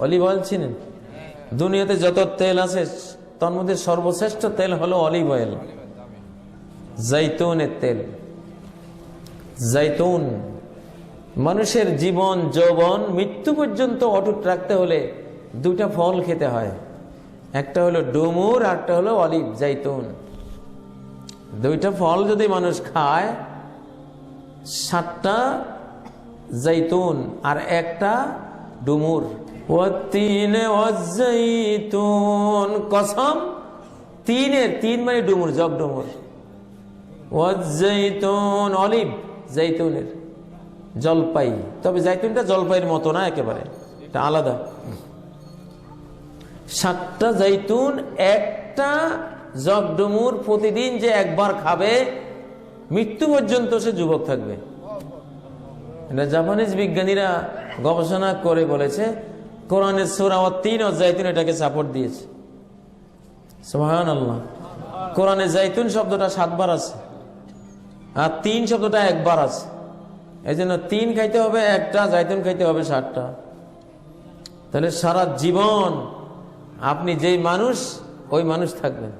Olive oil চিনেন? দুনিয়াতে যত তেল আছে তার মধ্যে সর্বশ্রেষ্ঠ তেল হলো অলিভ অয়েল, জৈতুনের তেল। জৈতুন মানুষের জীবন যৌবন মৃত্যু পর্যন্ত অটুট রাখতে হলে দুইটা ফল খেতে হয়, একটা হলো ডুমুর, একটা হলো অলিভ জৈতুন। দুইটা ফল যদি মানুষ খায়, 7টা জৈতুন আর একটা ডুমুর। কসম, তিন মানে ডুমুর, জগ ডুমুর। ওয়াজ্জাইতুন অলিভ, জৈতুনের, জলপাই। তবে জৈতুনটা জলপাইয়ের মতো না, একেবারে এটা আলাদা। 7টা জৈতুন, একটা জগ ডুমুর প্রতিদিন যে একবার খাবে মৃত্যু পর্যন্ত সে যুবক থাকবে। এটা জাপানিজ বিজ্ঞানীরা গবেষণা করে বলেছে। কোরআনের সূরা তিন ও জৈতুন এটাকে সাপোর্ট দিয়েছে। সুবহানাল্লাহ। কোরআনে জৈতুন শব্দটা 7 বার আছে, আর 3 শব্দটা 1 বার আছে। এই জন্য 3 খাইতে হবে একটা, জৈতুন খাইতে হবে 7টা। তাহলে সারা জীবন আপনি যেই মানুষ ওই মানুষ থাকবেন।